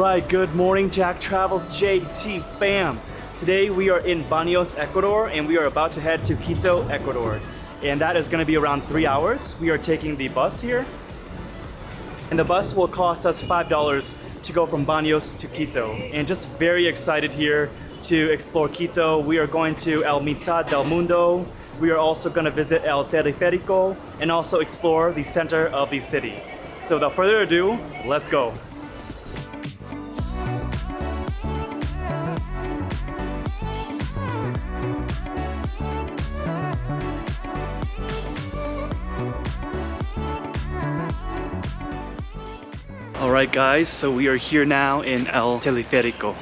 Right, good morning Jack Travels JT fam. Today we are in Banos, Ecuador, and we are about to head to Quito, Ecuador. And that is going to be around 3 hours. We are taking the bus here. And the bus will cost us $5 to go from Banos to Quito. And just very excited here to explore Quito. We are going to El Mitad del Mundo. We are also going to visit El TeleferiQo and also explore the center of the city. So without further ado, let's go. Alright guys, so we are here now in El TeleferiQo.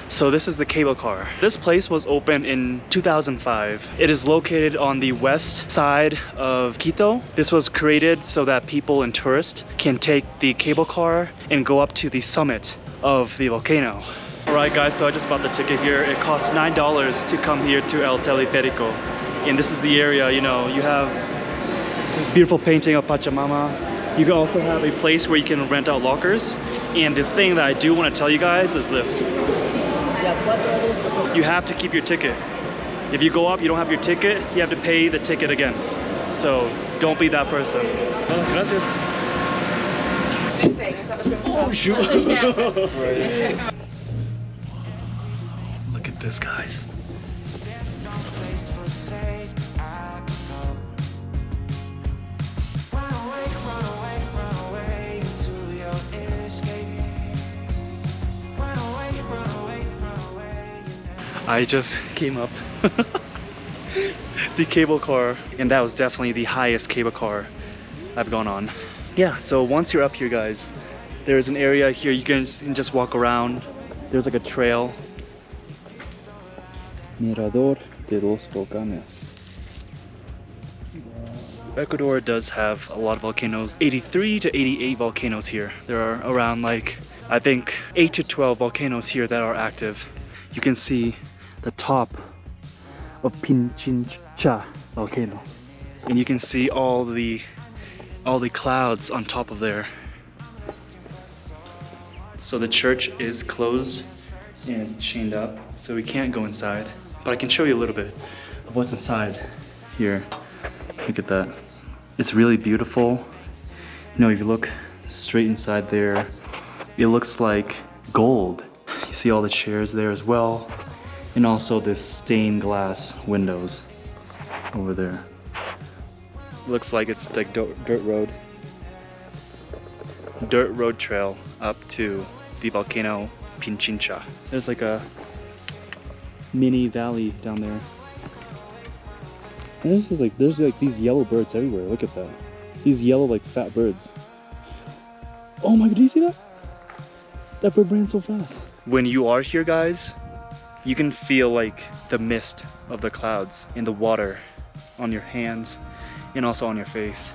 So this is the cable car. This place was opened in 2005. It is located on the west side of Quito. This was created so that people and tourists can take the cable car and go up to the summit of the volcano. Alright guys, so I just bought the ticket here. It costs $9 to come here to El TeleferiQo. And this is the area, you know, you have beautiful painting of Pachamama. You can also have a place where you can rent out lockers. And the thing that I do want to tell you guys is this. You have to keep your ticket. If you go up, you don't have your ticket, you have to pay the ticket again. So don't be that person. Oh, gracias. Oh, shoot. Look at this, guys. I just came up the cable car, and that was definitely the highest cable car I've gone on. Yeah, so once you're up here guys, there's an area here you can just walk around. There's like a trail. Mirador de los Volcanes. Ecuador does have a lot of volcanoes, 83 to 88 volcanoes here. There are around like, I think 8 to 12 volcanoes here that are active. You can see the top of Pichincha Volcano, and you can see all the clouds on top of there. So the church is closed and it's chained up, so we can't go inside, but I can show you a little bit of what's inside here. Look at that. It's really beautiful. You know, if you look straight inside there, it looks like gold. You see all the chairs there as well, and also this stained glass windows over there. Looks like it's like dirt road trail up to the volcano Pichincha. There's like a mini valley down there. And this is like, there's like these yellow birds everywhere. Look at that. These yellow like fat birds. Oh my god, do you see that? That bird ran so fast. When you are here guys, you can feel like the mist of the clouds in the water on your hands and also on your face.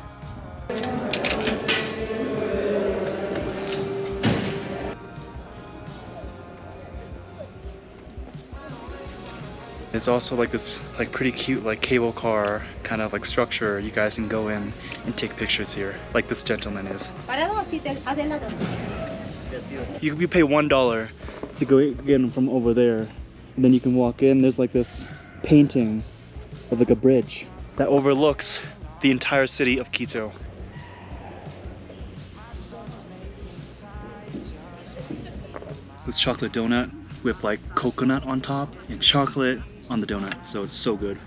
It's also like this like pretty cute like cable car kind of like structure. You guys can go in and take pictures here like this gentleman is. You pay $1 to go in from over there, and then you can walk in. There's like this painting of like a bridge that overlooks the entire city of Quito. This chocolate donut with like coconut on top and chocolate on the donut, so it's so good.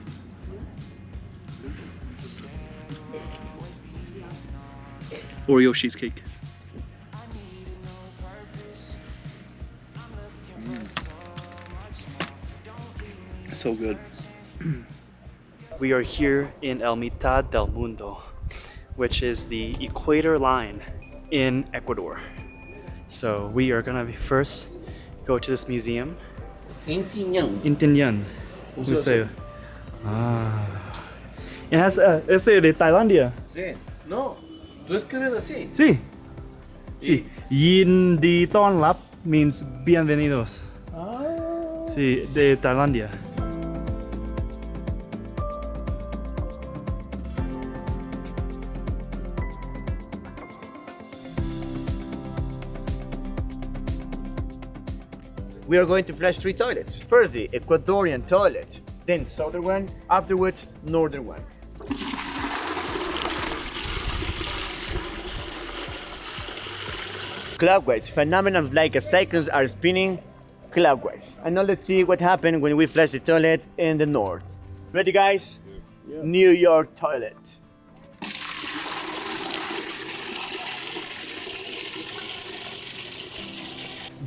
Oreo cheesecake. So good. We are here in El Mitad del Mundo, which is the equator line in Ecuador. So we are gonna first go to this museum. Intinan. Museo. Ah. It has ese de Tailandia. Sí. No. ¿Tú escribes así? Sí. Sí. Yindi Tonlap means bienvenidos. Ah. Sí, de Tailandia. we are going to flash 3 toilets. First, the Ecuadorian toilet, then southern one, afterwards northern one. Clockwise, phenomena like cycles are spinning clockwise. And now let's see what happened when we flash the toilet in the north. Ready, guys? Yeah. New York toilet.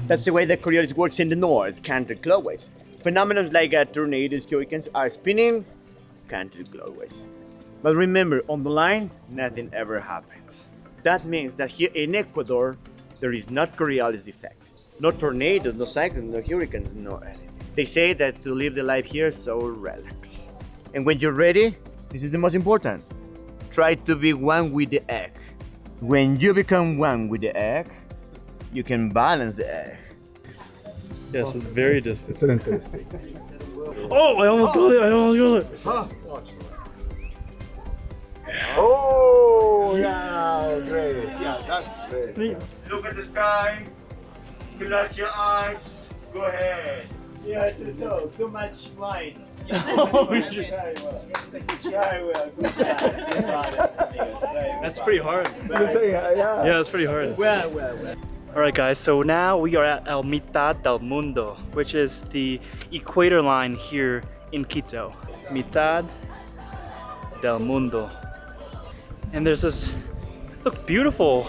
That's the way the Coriolis works in the north, counterclockwise. Phenomena like tornadoes, hurricanes are spinning counterclockwise. But remember, on the line, nothing ever happens. That means that here in Ecuador, there is not Coriolis effect. No tornadoes, no cyclones, no hurricanes, no anything. They say that to live the life here, so relax. And when you're ready, this is the most important. Try to be one with the egg. When you become one with the egg, you can balance the egg. Yes, it's very difficult. It's interesting. Oh, I almost got it. I almost got it. Oh, yeah, great. Yeah, that's great. Look at the sky. Close your eyes. Go ahead. See how to talk. Too much wine. Very well. Good job. That's pretty hard. Yeah. Yeah, that's pretty hard. Well. Alright guys, so now we are at El Mitad del Mundo, which is the equator line here in Quito. Mitad del Mundo. And there's this, look, beautiful,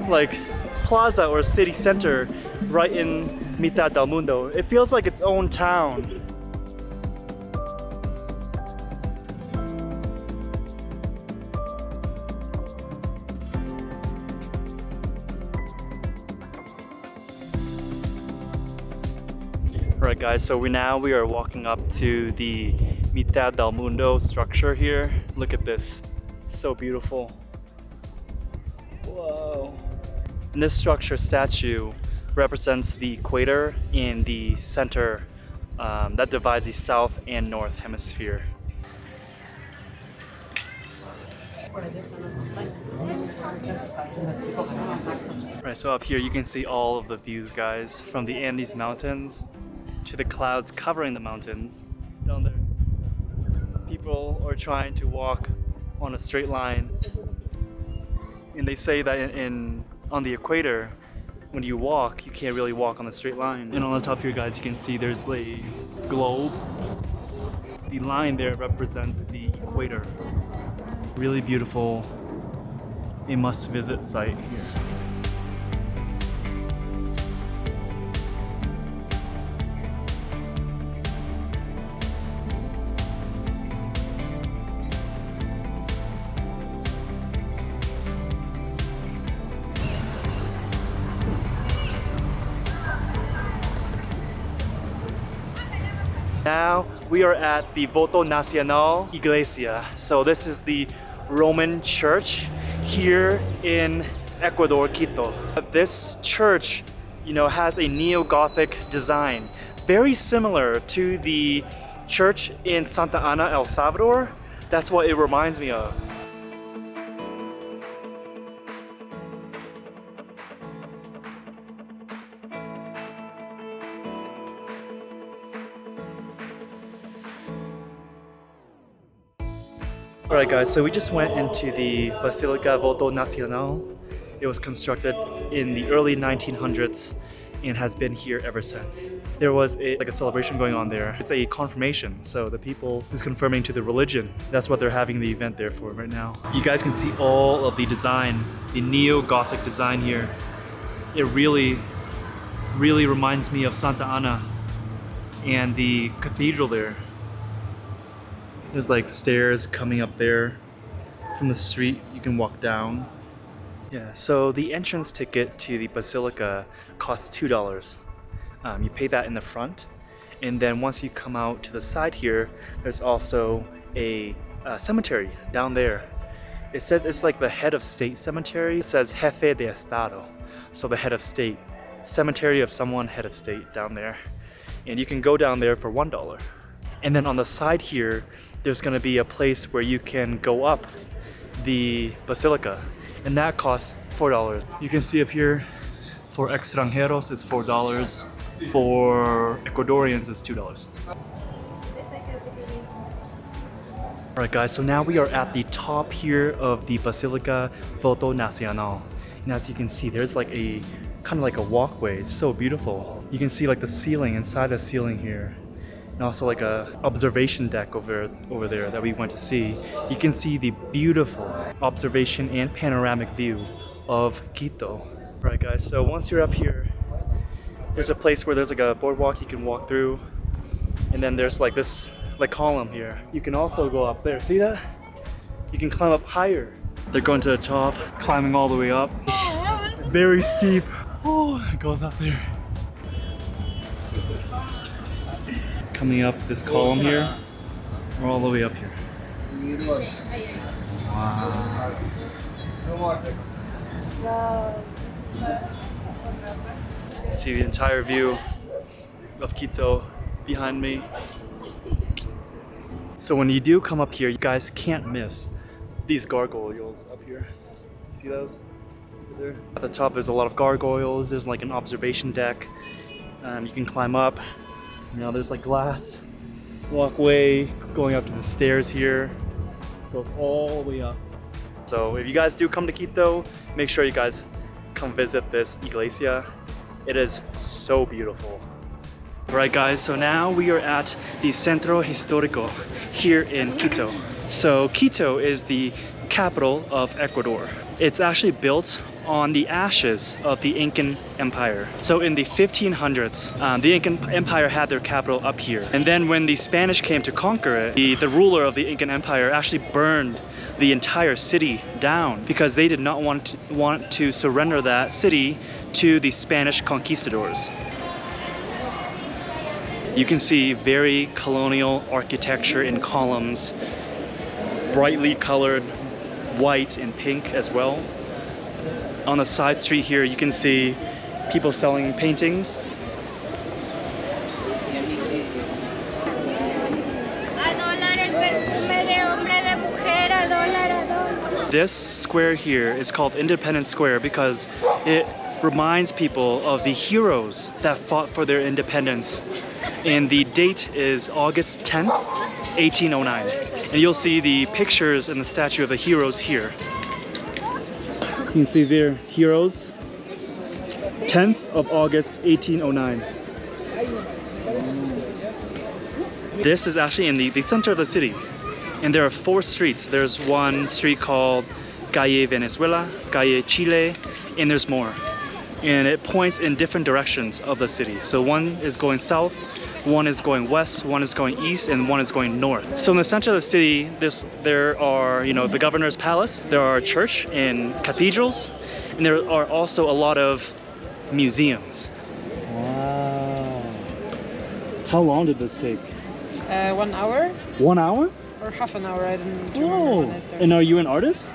like, plaza or city center right in Mitad del Mundo. It feels like its own town. Alright guys, so we are walking up to the Mitad del Mundo structure here. Look at this, so beautiful. Whoa. And this structure statue represents the equator in the center that divides the south and north hemisphere. Right, so up here you can see all of the views, guys, from the Andes Mountains to the clouds covering the mountains down there. People are trying to walk on a straight line, and they say that on the equator, when you walk, you can't really walk on a straight line. And on the top here, guys, you can see there's a globe. The line there represents the equator. Really beautiful, a must-visit site here. Now we are at the Voto Nacional Iglesia. So this is the Roman church here in Ecuador, Quito. This church, has a neo-Gothic design, very similar to the church in Santa Ana, El Salvador. That's what it reminds me of. Alright guys, so we just went into the Basilica Voto Nacional. It was constructed in the early 1900s and has been here ever since. There was a celebration going on there. It's a confirmation, so the people who's confirming to the religion, that's what they're having the event there for right now. You guys can see all of the design, the neo-Gothic design here. It really reminds me of Santa Ana and the cathedral there. There's like stairs coming up there from the street. You can walk down. Yeah, so the entrance ticket to the Basilica costs $2. You pay that in the front, and then once you come out to the side here, there's also a cemetery down there. It says it's like the head of state cemetery. It says Jefe de Estado, so the head of state. Cemetery of someone, head of state down there. And you can go down there for $1. And then on the side here, there's gonna be a place where you can go up the basilica, and that costs $4. You can see up here, for extranjeros, it's $4. For Ecuadorians, it's $2. Alright guys, so now we are at the top here of the Basilica Voto Nacional. And as you can see, there's like a kind of like a walkway. It's so beautiful. You can see like the ceiling, inside the ceiling here. And also like a observation deck over there that we went to see. You can see the beautiful observation and panoramic view of Quito. Alright guys, so once you're up here, there's a place where there's like a boardwalk you can walk through. And then there's like this like column here. You can also go up there. See that? You can climb up higher. They're going to the top, climbing all the way up. Very steep. Oh, it goes up there. Coming up this column here. We're all the way up here. Wow. See the entire view of Quito behind me. So when you do come up here, you guys can't miss these gargoyles up here. See those? Over there? At the top there's a lot of gargoyles. There's like an observation deck. You can climb up. You know, there's like glass walkway going up to the stairs here. Goes all the way up. So if you guys do come to Quito, make sure you guys come visit this Iglesia. It is so beautiful. Alright guys, so now we are at the Centro Historico here in Quito. So Quito is the capital of Ecuador. It's actually built on the ashes of the Incan Empire. So in the 1500s, the Incan Empire had their capital up here. And then when the Spanish came to conquer it, the ruler of the Incan Empire actually burned the entire city down because they did not want to surrender that city to the Spanish conquistadors. You can see very colonial architecture in columns, brightly colored white and pink as well. On the side street here, you can see people selling paintings. This square here is called Independence Square because it reminds people of the heroes that fought for their independence. And the date is August 10th, 1809. And you'll see the pictures and the statue of the heroes here. You can see their heroes. 10th of August, 1809. This is actually in the center of the city. And there are 4 streets. There's one street called Calle Venezuela, Calle Chile, and there's more. And it points in different directions of the city. So one is going south, one is going west, one is going east, and one is going north. So in the center of the city, there are, you know, the governor's palace, there are church and cathedrals, and there are also a lot of museums. Wow. How long did this take? 1 hour. 1 hour? Or half an hour, I didn't remember when I started. And are you an artist?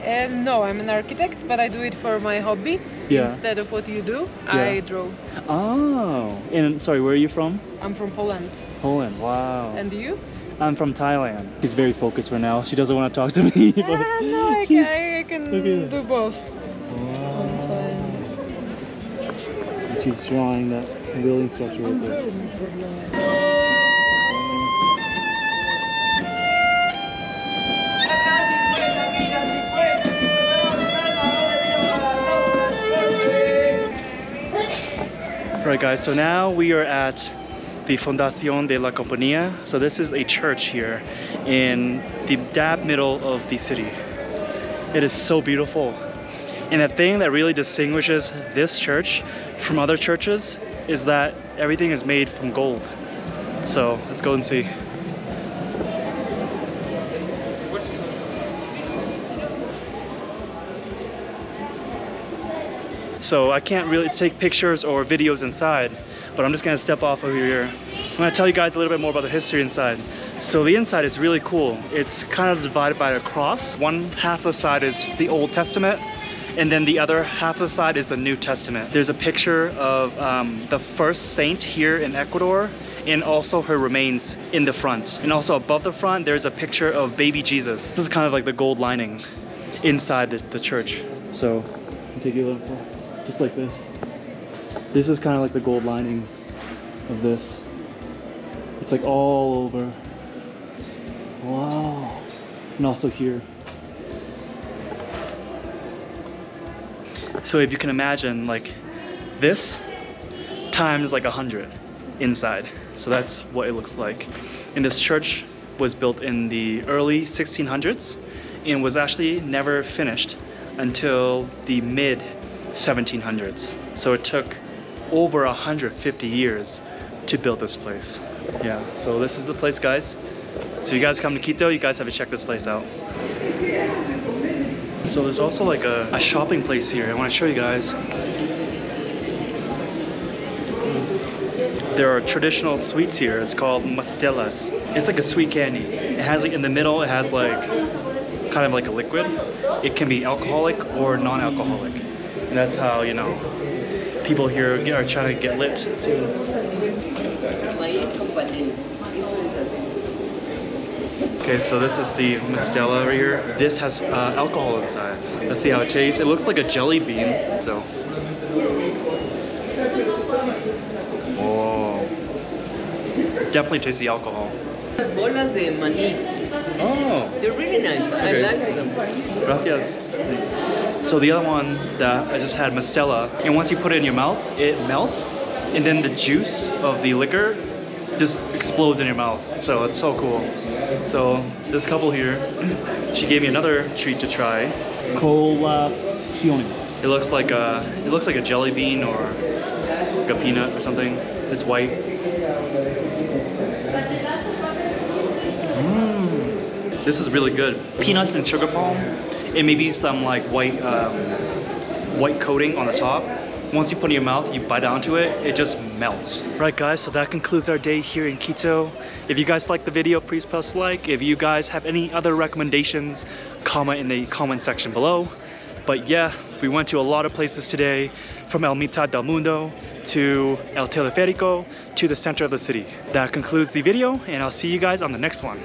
No, I'm an architect, but I do it for my hobby. Yeah. Instead of what you do, Yeah. I draw. Oh. And sorry, where are you from? I'm from Poland. Poland, wow. And you? I'm from Thailand. She's very focused right now. She doesn't want to talk to me. But No, I can Okay. do both. Wow. She's drawing that building structure right there. Alright guys, so now we are at the Fundacion de la Compania. So this is a church here in the dab middle of the city. It is so beautiful. And the thing that really distinguishes this church from other churches is that everything is made from gold. So let's go and see. So I can't really take pictures or videos inside, but I'm just gonna step off over here. I'm gonna tell you guys a little bit more about the history inside. So the inside is really cool. It's kind of divided by a cross. One half of the side is the Old Testament, and then the other half of the side is the New Testament. There's a picture of the first saint here in Ecuador, and also her remains in the front. And also above the front, there's a picture of baby Jesus. This is kind of like the gold lining inside the church. So I'll take you a little more. Just like this. This is kind of like the gold lining of this. It's like all over. Wow. And also here. So if you can imagine, like this times like 100 inside. So that's what it looks like. And this church was built in the early 1600s and was actually never finished until the mid 1700s. So it took over 150 years to build this place. Yeah, so this is the place, guys. So you guys come to Quito, you guys have to check this place out. So there's also like a shopping place here. I want to show you guys. There are traditional sweets here. It's called Mestelas. It's like a sweet candy. It has like in the middle, it has like kind of like a liquid. It can be alcoholic or non-alcoholic. And that's how, you know, people here are trying to get lit too. Okay, so this is the Mestela right here. This has alcohol inside. Let's see how it tastes. It looks like a jelly bean. So. Oh. Definitely tastes the alcohol. Bolas de maní. Oh. They're really nice. Okay. I like them. Gracias. So the other one that I just had, Mestela, and once you put it in your mouth, it melts, and then the juice of the liquor just explodes in your mouth. So it's so cool. So this couple here, she gave me another treat to try. Colaciones. It looks like a jelly bean or like a peanut or something. It's white. This is really good. Peanuts and sugar palm, and maybe some like white coating on the top. Once you put it in your mouth, you bite onto it, it just melts. Right guys, so that concludes our day here in Quito. If you guys liked the video, please press like. If you guys have any other recommendations, comment in the comment section below. But yeah, we went to a lot of places today, from El Mitad del Mundo to El TeleferiQo to the center of the city. That concludes the video, and I'll see you guys on the next one.